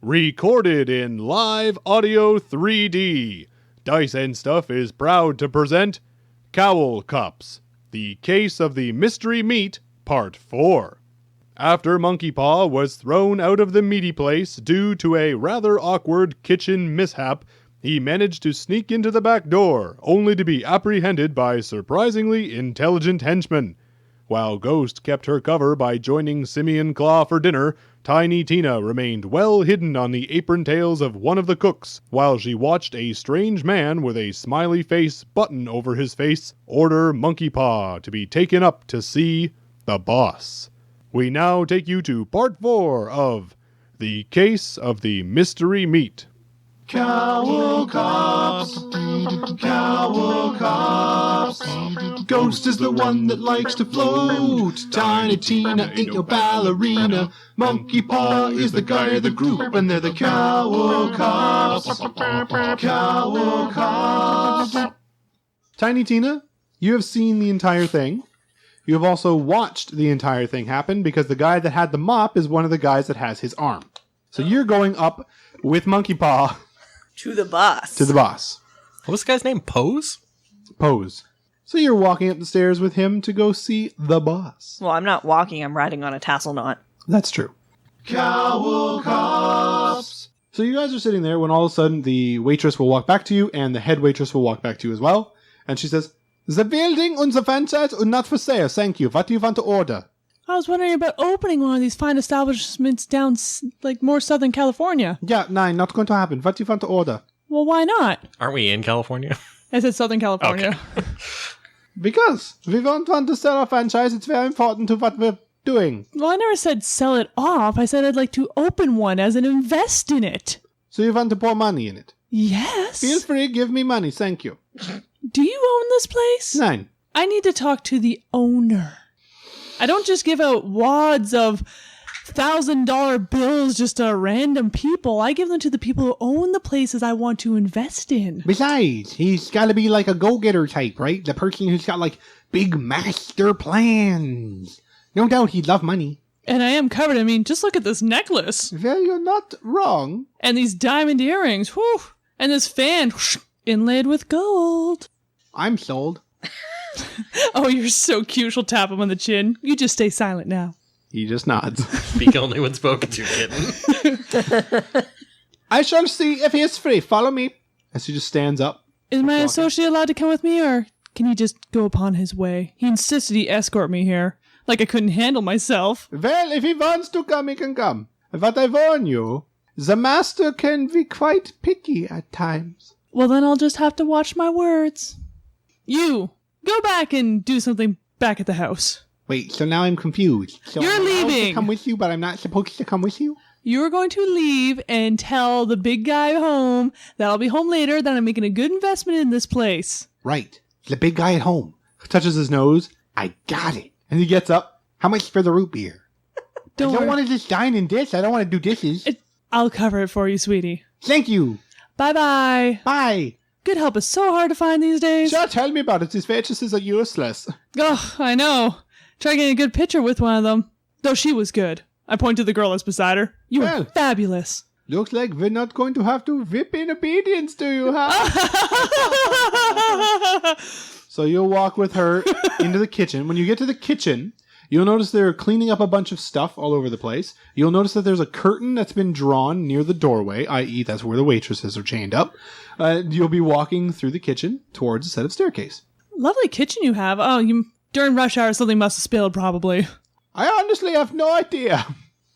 Recorded in live audio 3D, Dice and Stuff is proud to present Cowl Cops, the case of the mystery meat, Part 4. After Monkey Paw was thrown out of the meaty place due to a rather awkward kitchen mishap, he managed to sneak into the back door, only to be apprehended by surprisingly intelligent henchmen. While Ghost kept her cover by joining Simeon Claw for dinner, Tiny Tina remained well hidden on the apron tails of one of the cooks, while she watched a strange man with a smiley face button over his face order Monkey Paw to be taken up to see the boss. We now take you to Part 4 of The Case of the Mystery Meat. Cowl Cops, Cowl Cops. Ghost is the one that likes to float. Tiny Tina ain't no ballerina. Monkey Paw is the guy of the group, and they're the Cowl Cops. Cowl Cops. Tiny Tina, you have seen the entire thing. You have also watched the entire thing happen because the guy that had the mop is one of the guys that has his arm. So you're going up with Monkey Paw to the boss. to the boss. What was the guy's name? Pose? Pose. So you're walking up the stairs with him to go see the boss. Well, I'm not walking, I'm riding on a tassel knot. That's true. Cowl Cops. So you guys are sitting there when all of a sudden the waitress will walk back to you and the head waitress will walk back to you as well. And she says, "The building and the franchise are not for sale, thank you. What do you want to order?" I was wondering about opening one of these fine establishments down, more Southern California. Yeah, no, not going to happen. What do you want to order? Well, why not? Aren't we in California? I said Southern California. Okay. Because we don't want to sell our franchise. It's very important to what we're doing. Well, I never said sell it off. I said I'd like to open one as an invest in it. So you want to pour money in it? Yes. Feel free, give me money, thank you. Do you own this place? 9. I need to talk to the owner. I don't just give out wads of $1,000 bills just to random people. I give them to the people who own the places I want to invest in. Besides, he's got to be like a go-getter type, right? The person who's got like big master plans. No doubt he'd love money. And I am covered. I mean, just look at this necklace. Well, you're not wrong. And these diamond earrings. Whew. And this fan inlaid with gold. I'm sold. Oh, you're so cute. She'll tap him on the chin. You just stay silent now. He just nods. Speak only when spoken to, kitten. I shall see if he is free. Follow me. As he just stands up. Is my associate allowed to come with me, or can he just go upon his way? He insisted he escort me here. Like I couldn't handle myself. Well, if he wants to come, he can come. But I warn you, the master can be quite picky at times. Well, then I'll just have to watch my words. You, go back and do something back at the house. Wait, so now I'm confused. So You're I'm allowed leaving. to come with you, but I'm not supposed to come with you? You're going to leave and tell the big guy home that I'll be home later, that I'm making a good investment in this place. Right. The big guy at home. Touches his nose. I got it. And he gets up. How much for the root beer? I don't want to just dine and dish. I don't want to do dishes. I'll cover it for you, sweetie. Thank you. Bye-bye. Bye. Good help is so hard to find these days. Sure, tell me about it. These waitresses are useless. Oh, I know. Try getting a good picture with one of them. Though she was good. I point to the girl that's beside her. You were Well. fabulous. Looks like we're not going to have to whip in obedience to you, huh? So you'll walk with her into the kitchen. When you get to the kitchen, you'll notice they're cleaning up a bunch of stuff all over the place. You'll notice that there's a curtain that's been drawn near the doorway, i.e. that's where the waitresses are chained up. You'll be walking through the kitchen towards a set of staircase. Lovely kitchen you have. Oh, during rush hour something must have spilled probably. I honestly have no idea.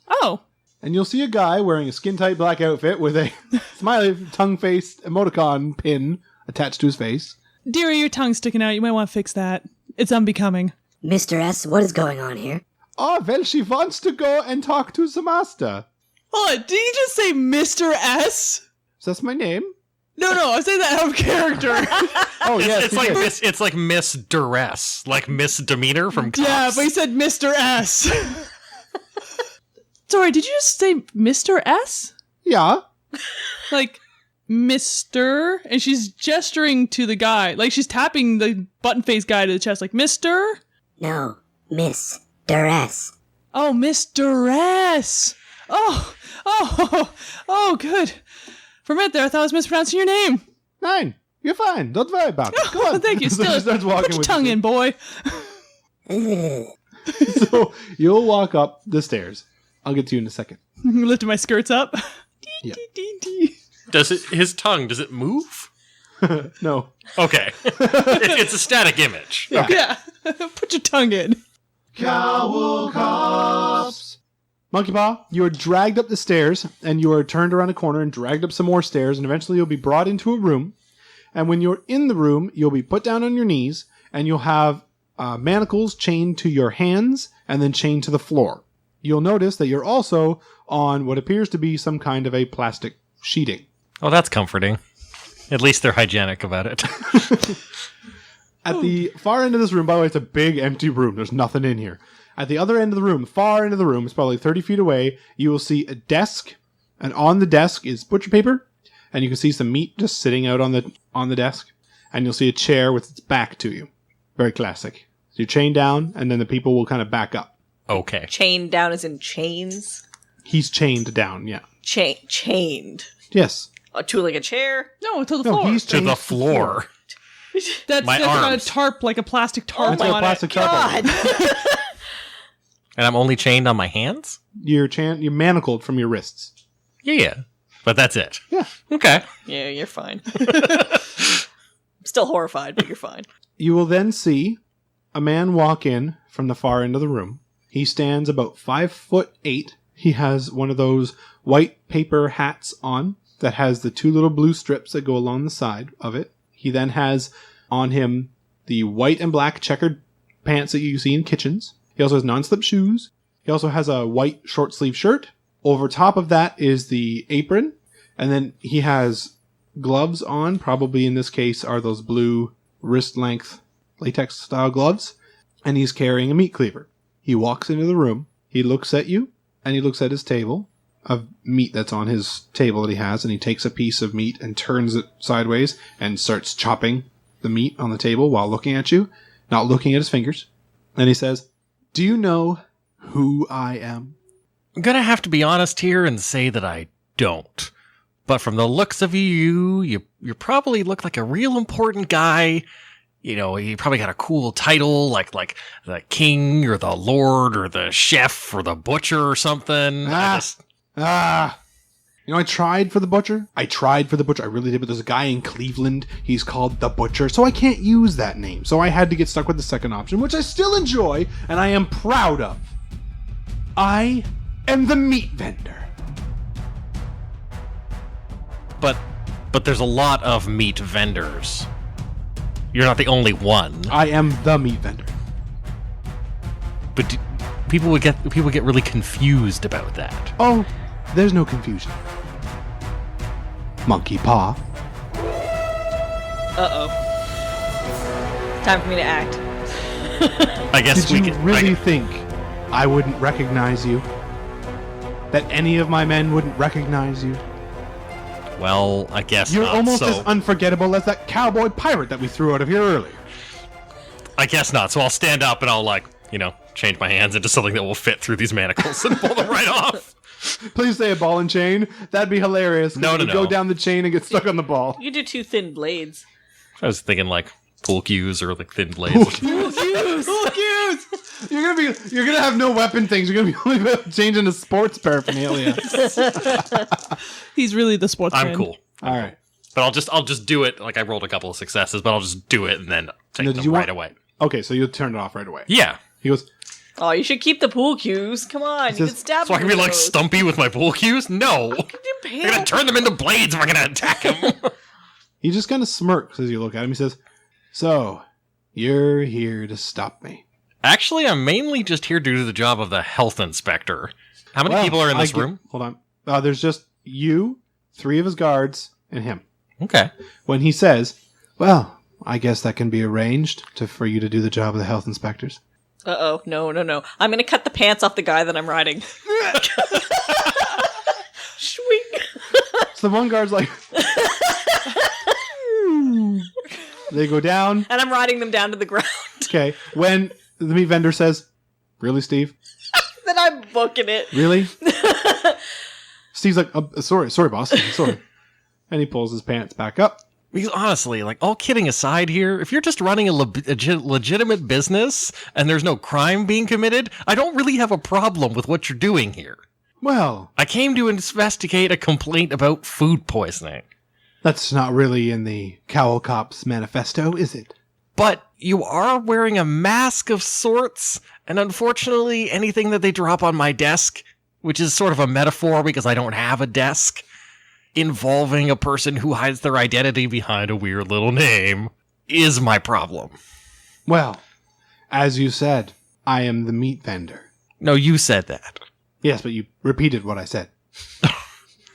Oh. And you'll see a guy wearing a skin-tight black outfit with a smiley tongue-faced emoticon pin attached to his face. Dearie, your tongue's sticking out. You might want to fix that. It's unbecoming. Mr. S, what is going on here? Oh, well, she wants to go and talk to the master. Oh, did you just say Mr. S? That's my name. No, I say that out of character. Oh, yes, It's like it's like Miss Duress, like misdemeanor from Cops. Yeah, but he said Mr. S. Sorry, did you just say Mr. S? Yeah. Like, Mr. And she's gesturing to the guy. Like, she's tapping the button-faced guy to the chest, like, Mr. No, Miss Duress. Oh, Miss Duress. Oh, good. For a minute there, I thought I was mispronouncing your name. 9. You're fine. Don't worry about it. Come on. Thank you. So she Still, starts walking put your with tongue you. in, boy. So you'll walk up the stairs. I'll get to you in a second. Lifting my skirts up. Yeah. Does it move? No. Okay. It's a static image. Yeah. Put your tongue in. Cowl Cops. Monkey Paw, you are dragged up the stairs, and you are turned around a corner and dragged up some more stairs, and eventually you'll be brought into a room. And when you're in the room, you'll be put down on your knees, and you'll have manacles chained to your hands and then chained to the floor. You'll notice that you're also on what appears to be some kind of a plastic sheeting. Oh, that's comforting. At least they're hygienic about it. At the far end of this room, by the way, it's a big empty room. There's nothing in here. At the other end of the room, far end of the room, it's probably 30 feet away, you will see a desk, and on the desk is butcher paper, and you can see some meat just sitting out on the desk, and you'll see a chair with its back to you. Very classic. So you're chained down, and then the people will kind of back up. Okay. Chained down as in chains? He's chained down, yeah. Chained. Yes. To like a chair? No, to the No, floor. he's To chained the floor. That's My got a arms. tarp, like a plastic tarp It's like a on plastic tarp on it. God. And I'm only chained on my hands? You're manacled from your wrists. Yeah. But that's it. Yeah. Okay. Yeah, you're fine. I'm still horrified, but you're fine. You will then see a man walk in from the far end of the room. He stands about 5'8". He has one of those white paper hats on that has the 2 little blue strips that go along the side of it. He then has on him the white and black checkered pants that you see in kitchens. He also has non-slip shoes. He also has a white short sleeve shirt. Over top of that is the apron. And then he has gloves on. Probably in this case are those blue wrist length latex style gloves. And he's carrying a meat cleaver. He walks into the room. He looks at you and he looks at his table of meat that's on his table that he has. And he takes a piece of meat and turns it sideways and starts chopping the meat on the table while looking at you, not looking at his fingers. And he says, "Do you know who I am?" I'm gonna have to be honest here and say that I don't. But from the looks of you probably look like a real important guy. You know, you probably got a cool title like the king or the lord or the chef or the butcher or something. You know, I tried for the butcher. I really did, but there's a guy in Cleveland. He's called the Butcher, so I can't use that name. So I had to get stuck with the second option, which I still enjoy and I am proud of. I am the meat vendor. But there's a lot of meat vendors. You're not the only one. I am the meat vendor. But people would get really confused about that. Oh, there's no confusion. Monkey Paw. Uh-oh. Time for me to act. I guess Did we you could really think I wouldn't recognize you? That any of my men wouldn't recognize you? Well, I guess You're not. almost So as unforgettable as that cowboy pirate that we threw out of here earlier. I guess not. So I'll stand up and I'll change my hands into something that will fit through these manacles and pull them right off. Please say a ball and chain. That'd be hilarious. 'Cause No. you go down the chain and get stuck on the ball. You could do 2 thin blades. I was thinking like pool cues or like thin blades. You're gonna have no weapon things. You're gonna be only changing to sports paraphernalia. He's really the sportsman. I'm cool. All right. But I'll just do it. Like I rolled a couple of successes, but I'll just do it and then take No, them did you right want- away. Okay, so you'll turn it off right away. Yeah. He goes, Oh, you should keep the pool cues. Come on, you says- can stab So I him can be with like those. Stumpy with my pool cues? No. I'm gonna turn them into blades if I'm gonna attack him. he just kind of smirks as you look at him. He says, "So, you're here to stop me." Actually, I'm mainly just here to do the job of the health inspector. How many people are in this room? Hold on. There's just you, 3 of his guards, and him. Okay. When he says, "Well, I guess that can be arranged for you to do the job of the health inspectors." Uh-oh, no. I'm gonna cut the pants off the guy that I'm riding. Shwing. So the one guard's like, they go down. And I'm riding them down to the ground. Okay. When the meat vendor says, "Really, Steve? Then I'm booking it. Really? Steve's like, sorry, boss. Sorry. And he pulls his pants back up. Because honestly, like, all kidding aside here, if you're just running a legitimate business and there's no crime being committed, I don't really have a problem with what you're doing here. Well, I came to investigate a complaint about food poisoning. that's not really in the Cowl Cops manifesto, is it? But you are wearing a mask of sorts, and unfortunately, anything that they drop on my desk, which is sort of a metaphor because I don't have a desk, involving a person who hides their identity behind a weird little name, is my problem. Well, as you said, I am the meat vendor. No, you said that. Yes, but you repeated what I said.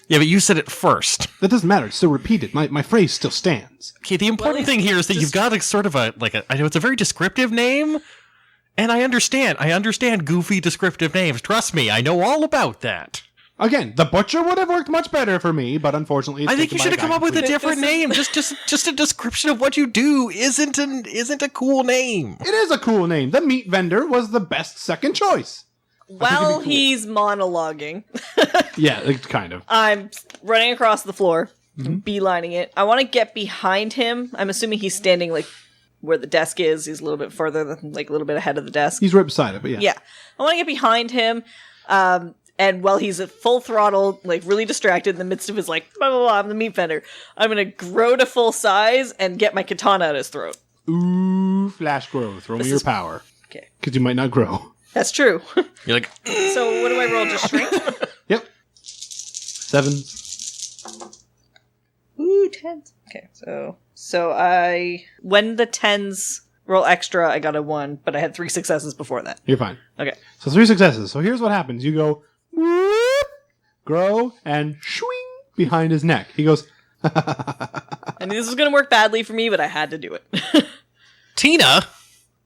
Yeah, but you said it first. That doesn't matter. It's still repeated. My phrase still stands. Okay, the important thing here is that you've got a sort of I know it's a very descriptive name, and I understand goofy descriptive names. Trust me, I know all about that. Again, the butcher would have worked much better for me, but unfortunately, it's I think you taken should by have come up with a completely. different name. Just a description of what you do isn't a cool name. It is a cool name. The meat vendor was the best second choice. While cool. he's monologuing, Yeah, kind of. I'm running across the floor, beelining it. I want to get behind him. I'm assuming he's standing like where the desk is. He's a little bit further than, like, a little bit ahead of the desk. He's right beside it, but yeah. Yeah. I want to get behind him. And while he's at full throttle, like really distracted in the midst of his like, blah, blah, blah, I'm the meat vendor, I'm going to grow to full size and get my katana out his throat. Ooh, flash grow. Throw me your power. Okay. Because you might not grow. That's true. You're like, So what do I roll? Just shrink? Yep. 7. Ooh, 10s. Okay, so when the 10s roll extra, I got a 1, but I had 3 successes before that. You're fine. Okay. So 3 successes. So here's what happens. You go, whoop, grow, and swing behind his neck. He goes, I knew this was going to work badly for me, but I had to do it. Tina?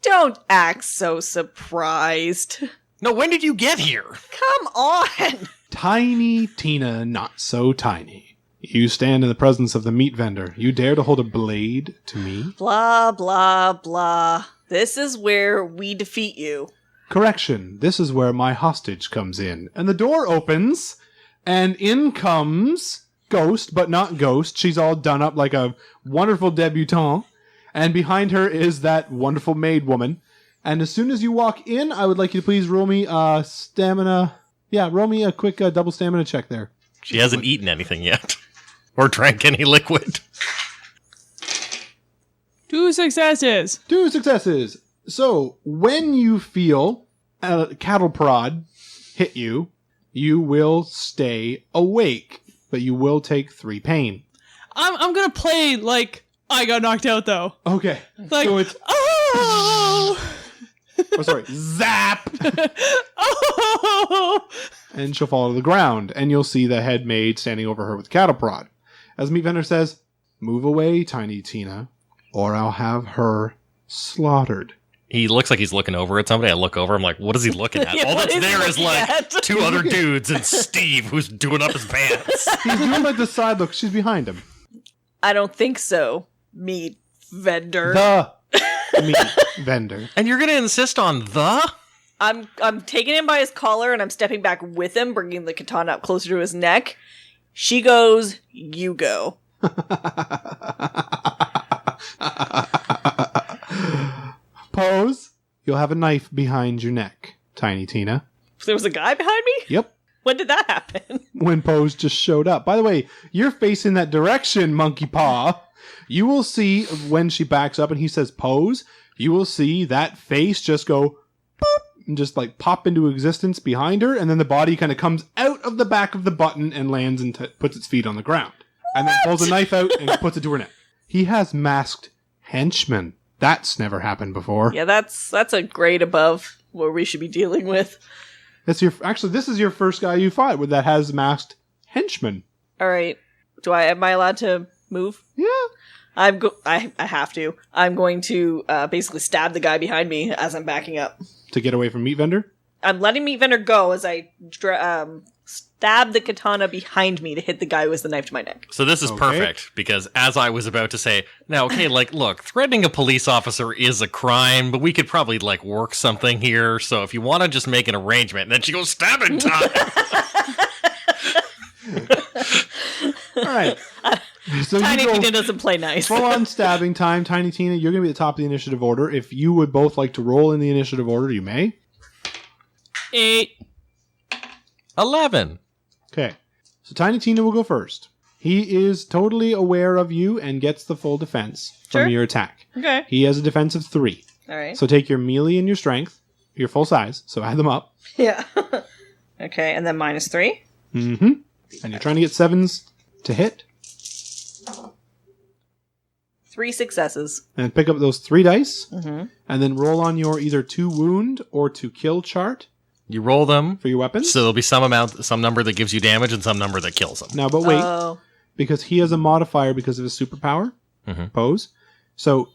Don't act so surprised. No, when did you get here? Come on! Tiny Tina, not so tiny. You stand in the presence of the meat vendor. You dare to hold a blade to me? Blah, blah, blah. This is where we defeat you. Correction. This is where my hostage comes in. And the door opens, and in comes Ghost, but not Ghost. She's all done up like a wonderful debutante. And behind her is that wonderful maid woman. And as soon as you walk in, I would like you to please roll me stamina. Yeah, roll me a quick double stamina check there. She hasn't eaten anything yet. Or drank any liquid. 2 successes. 2 successes. So, when you feel a cattle prod hit you, you will stay awake. But you will take 3 pain. I'm gonna play like I got knocked out though. Okay. Like, So it's... oh, Oh, sorry. Zap! oh. And she'll fall to the ground, and you'll see the head maid standing over her with cattle prod. As Meat Vendor says, move away, Tiny Tina, or I'll have her slaughtered. He looks like he's looking over at somebody. I look over. I'm like, what is he looking at? Yeah, All what that's is he there is looking like at? 2 other dudes and Steve who's doing up his pants. He's doing like the side look. She's behind him. I don't think so, meat vendor. The Meat Vendor. And you're going to insist on the? I'm taking him by his collar and I'm stepping back with him, bringing the katana up closer to his neck. She goes, you go. Pose. You'll have a knife behind your neck, Tiny Tina. There was a guy behind me? Yep. When did that happen? When Pose just showed up. By the way, you're facing that direction, Monkey Paw. You will see when she backs up and he says Pose, you will see that face just go boop and just like pop into existence behind her, and then the body kind of comes out of the back of the button and lands and puts its feet on the ground. And then pulls a knife out and puts it to her neck. He has masked henchmen. That's never happened before. Yeah, that's a grade above what we should be dealing with. This is your first guy you fought with that has masked henchmen. All right. Am I allowed to move? Yeah. I have to. I'm going to basically stab the guy behind me as I'm backing up. To get away from Meat Vendor? I'm letting Meat Vendor go as I stab the katana behind me to hit the guy who has the knife to my neck. So this is Okay. perfect, because as I was about to say, now, okay, like, look, threatening a police officer is a crime, but we could probably, like, work something here, so if you want to just make an arrangement, and then she goes, stabbing time! All right. So Tiny you go Tina doesn't play nice. full on stabbing time. Tiny Tina, you're going to be at the top of the initiative order. If you would both like to roll in the initiative order, you may. 8. 11. Okay. So Tiny Tina will go first. He is totally aware of you and gets the full defense Sure. from your attack. Okay. He has a defense of 3. All right. So take your melee and your strength, your full size, so add them up. Yeah. Okay, and then -3. Mm-hmm. And you're trying to get 7s to hit. 3 successes. And pick up those 3 dice. Mm-hmm. And then roll on your either to wound or to kill chart You roll them, for your weapons. so there'll be some number that gives you damage and some number that kills them. Now, but wait, Oh. because he has a modifier because of his superpower, Mhm. pose. So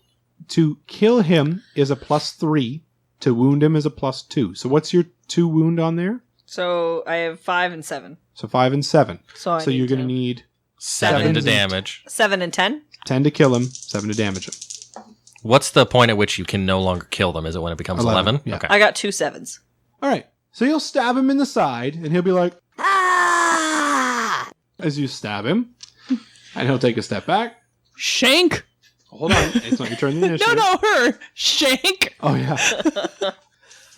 to kill him is a +3. To wound him is a +2. So what's your 2 wound on there? So I have 5 and 7. So 5 and 7. So So you're going to need 7 to Sevens and- damage. 7 and 10. 10 to kill him, 7 to damage him. What's the point at which you can no longer kill them? Is it when it becomes 11? Yeah. Okay. I got 2 7s. All right. So you'll stab him in the side, and he'll be like, Ah! as you stab him, and he'll take a step back. Shank. Hold on. It's not your turn. The initiative. No, her. Shank. Oh, yeah.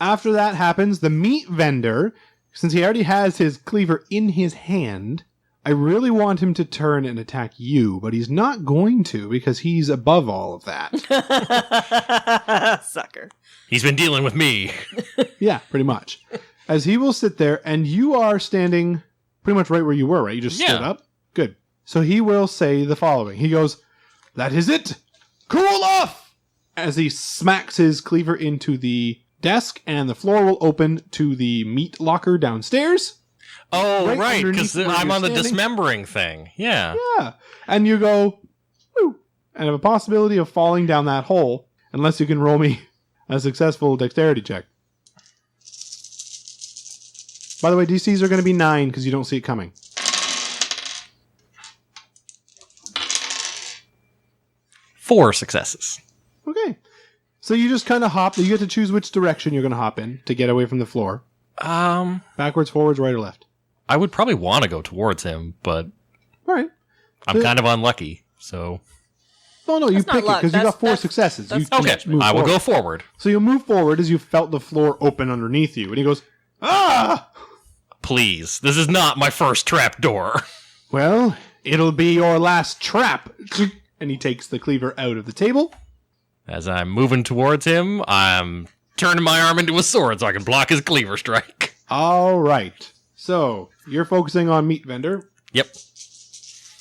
After that happens, the meat vendor, since he already has his cleaver in his hand, I really want him to turn and attack you, but he's not going to because he's above all of that. Sucker. He's been dealing with me. Yeah, pretty much. As he will sit there, and you are standing pretty much right where you were, right? You just stood Yeah. up? Good. So he will say the following. He goes, "That is it! Cool off!" As he smacks his cleaver into the desk, and the floor will open to the meat locker downstairs. Oh, Right right, underneath because where I'm you're on the standing. dismembering thing. Yeah. Yeah. And you go, woo, and have a possibility of falling down that hole, unless you can roll me a successful dexterity check. By the way, DCs are going to be 9 because you don't see it coming. Four successes. Okay. So you just kind of hop. You get to choose which direction you're going to hop in to get away from the floor. Backwards, forwards, right, or left. I would probably want to go towards him, but All right. I'm kind of unlucky, so... Oh, no, you That's not pick it luck. because you got 4 That's- successes. You that's- Okay, just move I will forward. go forward. So you'll move forward as you felt the floor open underneath you. And he goes, "Ah! Please, this is not my first trap door. Well, it'll be your last trap." And he takes the cleaver out of the table. As I'm moving towards him, I'm turning my arm into a sword so I can block his cleaver strike. All right. So you're focusing on Meat Vendor. Yep.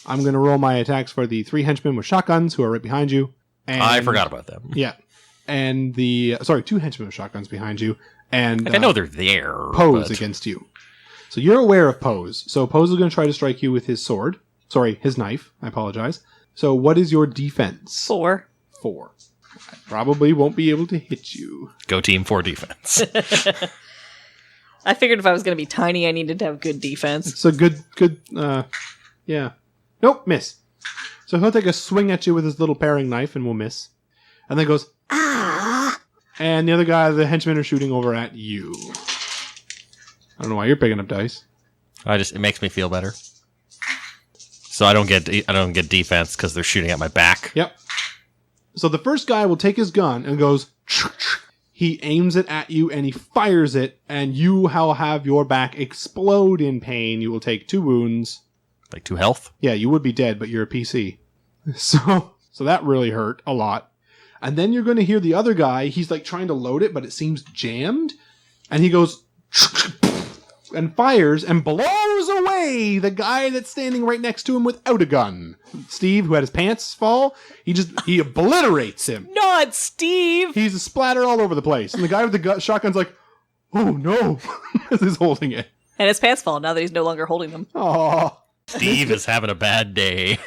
I'm going to roll my attacks for the 3 henchmen with shotguns who are right behind you. And, I forgot about them. Yeah. And the, 2 henchmen with shotguns behind you. And Like, I know they're there. Pose but- against you. So you're aware of Pose. So Pose is going to try to strike you with his sword. Sorry, his knife. I apologize. So what is your defense? 4. 4. I probably won't be able to hit you. Go team 4 defense. I figured if I was going to be tiny, I needed to have good defense. It's a good, yeah. Nope, miss. So he'll take a swing at you with his little paring knife and will miss. And then goes, Ah! and the other guy, the henchmen are shooting over at you. I don't know why you're picking up dice. It makes me feel better. So I don't get defense because they're shooting at my back. Yep. So the first guy will take his gun and goes, he aims it at you and he fires it, and you will have your back explode in pain. You will take 2 wounds. Like 2 health. Yeah, you would be dead, but you're a PC. So that really hurt a lot. And then you're going to hear the other guy. He's like trying to load it, but it seems jammed. And he goes and fires and blows away the guy that's standing right next to him without a gun. Steve, who had his pants fall, he obliterates him. Not Steve! He's a splatter all over the place. And the guy with the shotgun's like, "Oh no," as he's holding it. And his pants fall now that he's no longer holding them. Aww. Steve is having a bad day.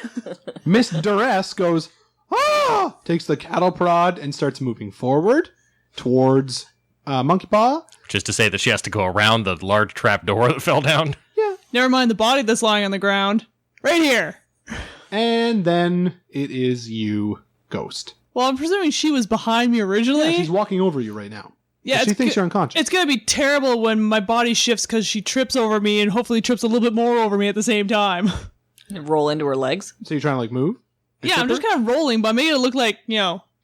Miss Duress goes, "Ah!" Takes the cattle prod and starts moving forward towards Monkey Paw. Which is to say that she has to go around the large trap door that fell down. Never mind the body that's lying on the ground. Right here. And then it is you, Ghost. Well, I'm presuming she was behind me originally. Yeah, she's walking over you right now. Yeah, She it's thinks go- you're unconscious. It's going to be terrible when my body shifts because she trips over me and hopefully trips a little bit more over me at the same time. Roll into her legs. So you're trying to like move? Yeah, I'm just kind of rolling, but making it look like,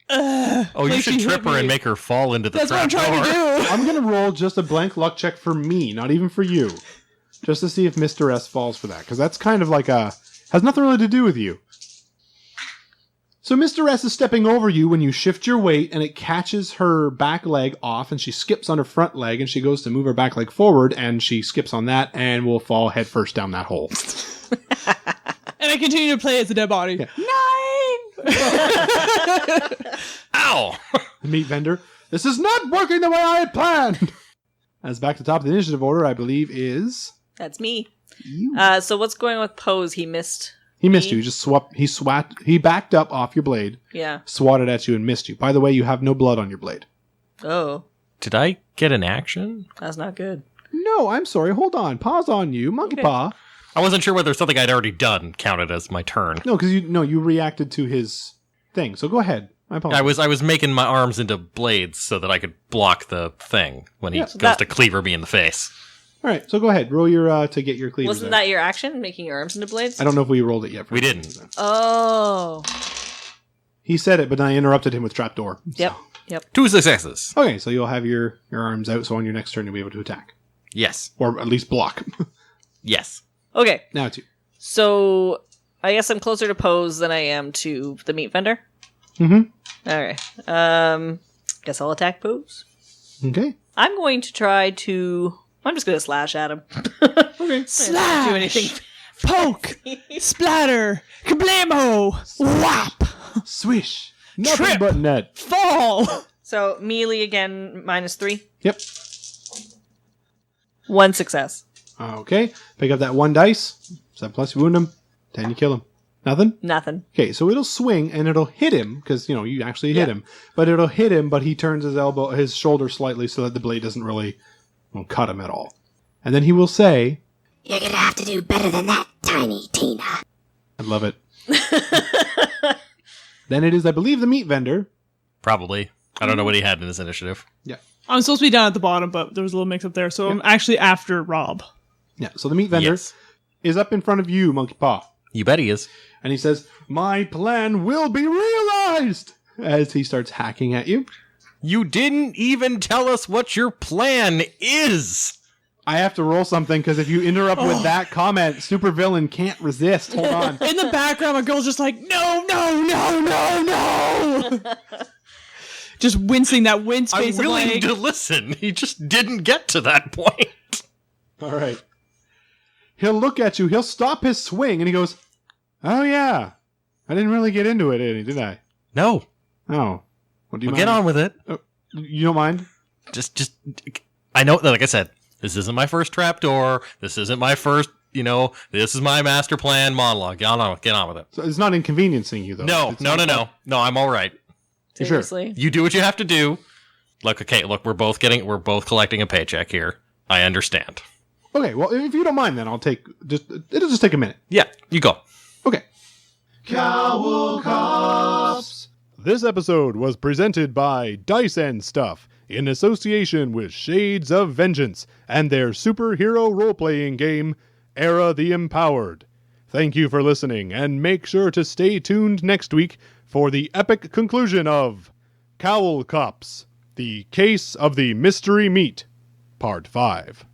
Oh, like you should she trip hit her me. and make her fall into the That's what I'm trap trying door. to do. I'm going to roll just a blank luck check for me, not even for you. Just to see if Mr. S falls for that. Because that's kind of like has nothing really to do with you. So Mr. S is stepping over you when you shift your weight and it catches her back leg off and she skips on her front leg and she goes to move her back leg forward and she skips on that and will fall headfirst down that hole. And I continue to play as a dead body. Yeah. 9! Ow! The meat vendor. This is not working the way I had planned. As back to the top of the initiative order, I believe is That's me. you. So what's going on with Pose? He missed. He missed you. He just he backed up off your blade, Yeah. swatted at you and missed you. By the way, you have no blood on your blade. Oh, Did I get an action? that's not good. No, I'm sorry. Hold on. Pause on you. Monkey Okay. paw. I wasn't sure whether something I'd already done counted as my turn. No, because you reacted to his thing. So go ahead. I apologize. I was making my arms into blades so that I could block the thing when he Yeah, goes to cleaver me in the face. All right. So go ahead. Roll your to get your cleavers. Wasn't that your action, making your arms into blades? I don't know if we rolled it yet. We didn't. Oh. He said it, but then I interrupted him with trapdoor. Yep. Yep. 2 successes. Okay, so you'll have your arms out, so on your next turn you'll be able to attack. Yes. Or at least block. Yes. Okay. Now it's you. So I guess I'm closer to Pose than I am to the meat vendor. Mm-hmm. All right. Guess I'll attack Pose. Okay. I'm going to try to. I'm just going to slash at him. Okay. Slash! Do anything. Poke! Splatter! Kablamo! Whap! Swish. Nothing Trip. but net. Fall! So melee again, -3. Yep. 1 success. Okay. Pick up that 1 dice. 7 plus, you wound him. 10, you kill him. Nothing? Nothing. Okay, so it'll swing and it'll hit him, because, you actually hit him. But it'll hit him, but he turns his shoulder slightly so that the blade doesn't really cut him at all. And then he will say, You're gonna have to do better than that, Tiny Tina. I love it. Then it is, I believe, the meat vendor. Probably. I don't know what he had in his initiative. Yeah. I'm supposed to be down at the bottom, but there was a little mix up there, so I'm actually after Rob. Yeah, so the meat vendor Yes. is up in front of you, Monkey Paw. You bet he is. And he says, my plan will be realized! As he starts hacking at you. You didn't even tell us what your plan is. I have to roll something, because if you interrupt with that comment, supervillain can't resist. Hold on. In the background, my girl's just like, no, no, no, no, no! Just wincing, that wince I'm face of willing like, to listen. He just didn't get to that point. All right. He'll look at you. He'll stop his swing, and he goes, oh, yeah. I didn't really get into it, did I? No. Oh. What do you Well, mind? get on with it. You don't mind? Just, I know, like I said, this isn't my first trapdoor. This isn't my first, this is my master plan monologue. Get on with it. So it's not inconveniencing you, though. No, It's no, not- no, no. No, I'm all right. You sure? Seriously. You do what you have to do. Look, we're both collecting a paycheck here. I understand. Okay, well, if you don't mind, then it'll just take a minute. Yeah, you go. Okay. Cowl Cops. This episode was presented by Dice and Stuff in association with Shades of Vengeance and their superhero role-playing game, Era the Empowered. Thank you for listening, and make sure to stay tuned next week for the epic conclusion of Cowl Cops, the Case of the Mystery Meat, Part 5.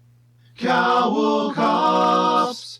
Cowl Cops.